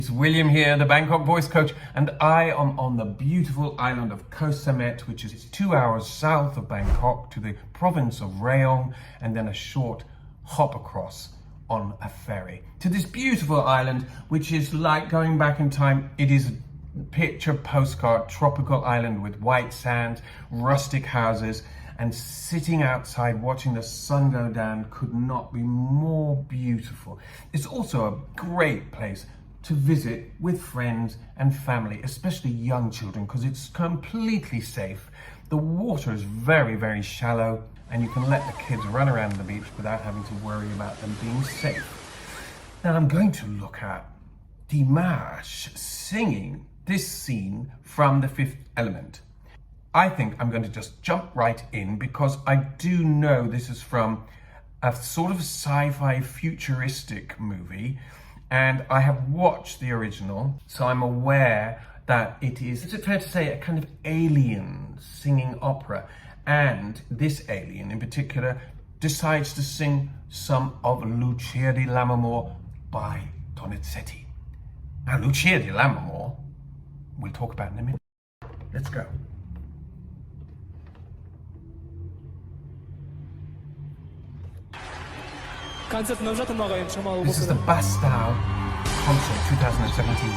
It's William here, the Bangkok voice coach, and I am on the beautiful island of Koh Samet, which is 2 hours south of Bangkok to the province of Rayong, and then a short hop across on a ferry to this beautiful island, which is like going back in time. It is a picture postcard tropical island with white sand, rustic houses, and sitting outside watching the sun go down could not be more beautiful. It's also a great place to visit with friends and family, especially young children, because it's completely safe. The water is very, very shallow, and you can let the kids run around the beach without having to worry about them being safe. Now I'm going to look at Dimash singing this scene from The Fifth Element. I think I'm going to just jump right in because I do know this is from a sort of sci-fi futuristic movie, and I have watched the original, so I'm aware that is it fair to say, a kind of alien singing opera? And this alien in particular decides to sing some of Lucia di Lammermoor by Donizetti. Now, Lucia di Lammermoor, we'll talk about in a minute. Let's go. This is the Bastow concert 2017.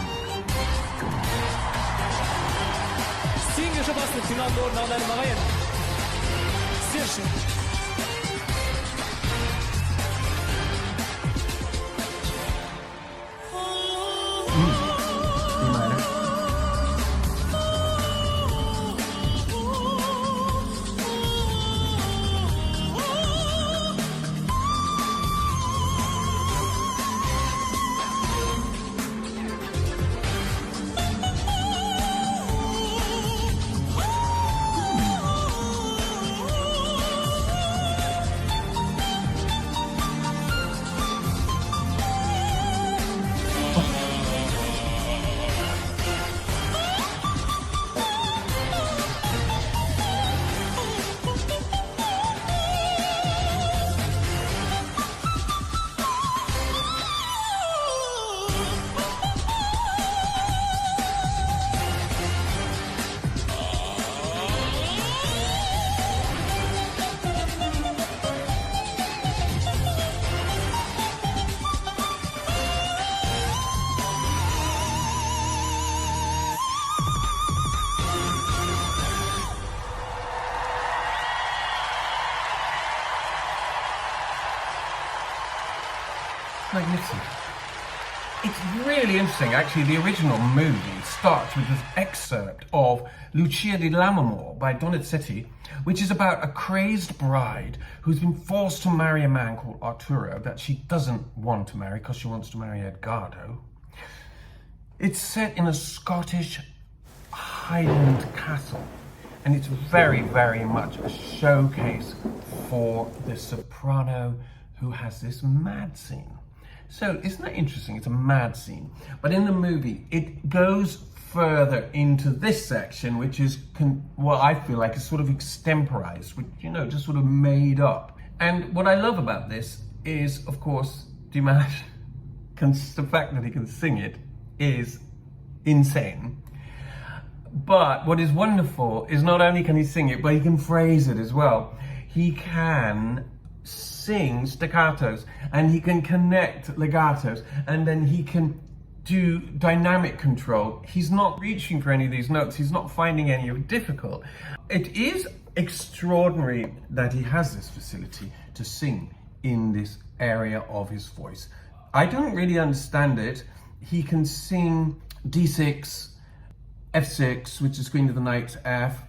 Magnificent. It's really interesting. Actually, the original movie starts with this excerpt of Lucia di Lammermoor by Donizetti, which is about a crazed bride who's been forced to marry a man called Arturo that she doesn't want to marry because she wants to marry Edgardo. It's set in a Scottish Highland castle, and it's very, very much a showcase for the soprano who has this mad scene. So isn't that interesting? It's a mad scene. But in the movie, it goes further into this section, which is what I feel like is sort of extemporized, which, you know, just sort of made up. And what I love about this is, of course, Dimash, the fact that he can sing it is insane. But what is wonderful is not only can he sing it, but he can phrase it as well. He can sing staccatos, and he can connect legatos, and then he can do dynamic control. He's not reaching for any of these notes. He's not finding any of it difficult. It is extraordinary that he has this facility to sing in this area of his voice. I don't really understand it. He can sing D6, F6, which is Queen of the Knights, F.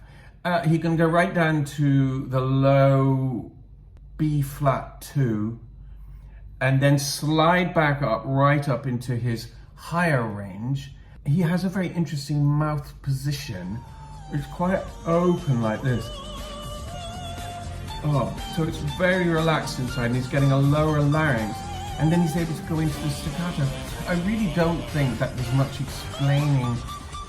He can go right down to the low B flat 2, and then slide back up right up into his higher range. He has a very interesting mouth position. It's quite open like this. So it's very relaxed inside, and he's getting a lower larynx, and then he's able to go into the staccato. I really don't think that there's much explaining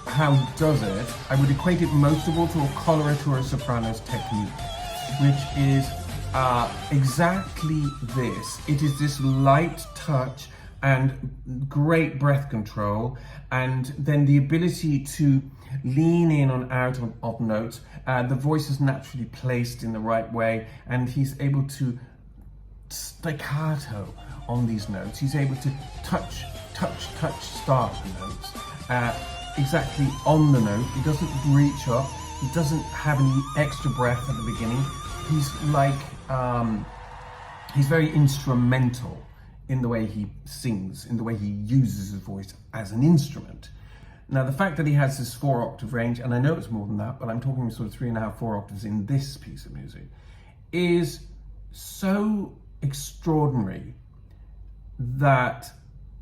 how he does it. I would equate it most of all to a coloratura soprano's technique, which is exactly this. It is this light touch and great breath control, and then the ability to lean in and out of notes. The voice is naturally placed in the right way, and he's able to staccato on these notes. He's able to touch, start the notes exactly on the note. He doesn't reach up. He doesn't have any extra breath at the beginning. He's like, he's very instrumental in the way he sings, in the way he uses his voice as an instrument. Now, the fact that he has this 4-octave range, and I know it's more than that, but I'm talking sort of 3.5, 4 octaves in this piece of music, is so extraordinary that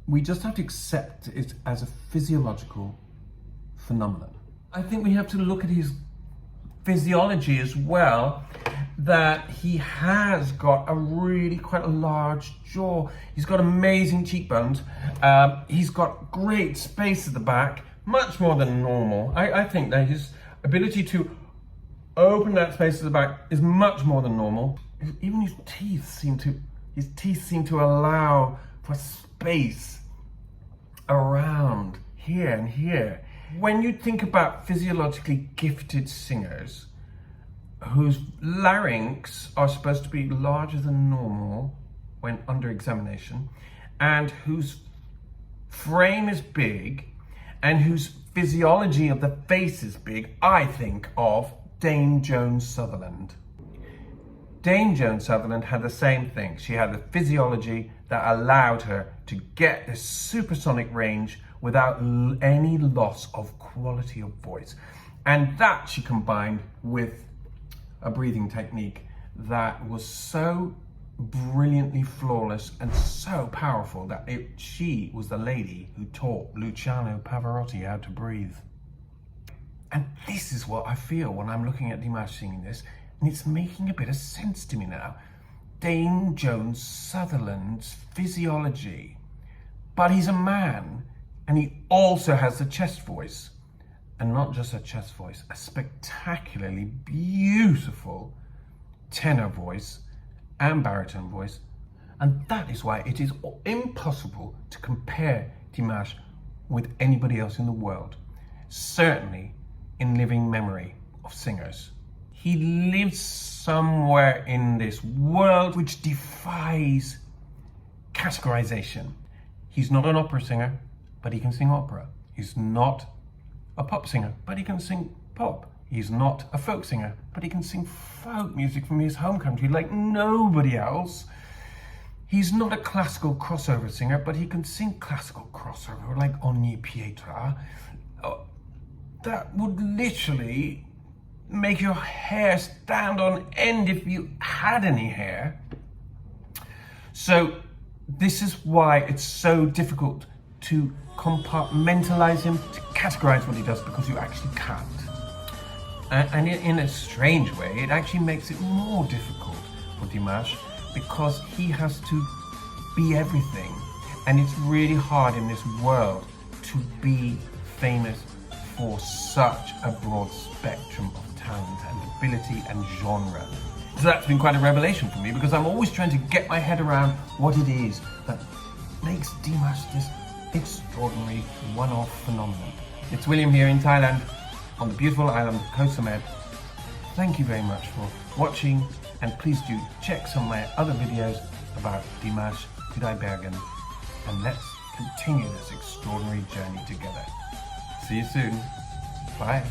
we just have to accept it as a physiological phenomenon. I think we have to look at his physiology as well, that he has got a really quite a large jaw. He's got amazing cheekbones. He's got great space at the back, much more than normal. I think that his ability to open that space at the back is much more than normal. Even his teeth seem to allow for space around here and here. When you think about physiologically gifted singers whose larynx are supposed to be larger than normal when under examination, and whose frame is big, and whose physiology of the face is big, I think of Dame Joan Sutherland. Dame Joan Sutherland had the same thing. She had the physiology that allowed her to get this supersonic range without any loss of quality of voice. And that she combined with a breathing technique that was so brilliantly flawless and so powerful that she was the lady who taught Luciano Pavarotti how to breathe. And this is what I feel when I'm looking at Dimash singing this, and it's making a bit of sense to me now. Dame Joan Sutherland's physiology, but he's a man, and he also has the chest voice, and not just a chest voice, a spectacularly beautiful tenor voice and baritone voice. And that is why it is impossible to compare Dimash with anybody else in the world, certainly in living memory of singers. He lives somewhere in this world which defies categorization. He's not an opera singer, but he can sing opera. He's not a pop singer, but he can sing pop. He's not a folk singer, but he can sing folk music from his home country like nobody else. He's not a classical crossover singer, but he can sing classical crossover like Ogni Pietra. That would literally make your hair stand on end if you had any hair. So this is why it's so difficult to compartmentalize him, to categorize what he does, because you actually can't. And in a strange way, it actually makes it more difficult for Dimash, because he has to be everything. And it's really hard in this world to be famous for such a broad spectrum of talent and ability and genre. So that's been quite a revelation for me, because I'm always trying to get my head around what it is that makes Dimash this extraordinary one-off phenomenon. It's William here in Thailand on the beautiful island of Koh Samet. Thank you very much for watching, and please do check some of my other videos about Dimash Kudaibergen, and let's continue this extraordinary journey together. See you soon. Bye.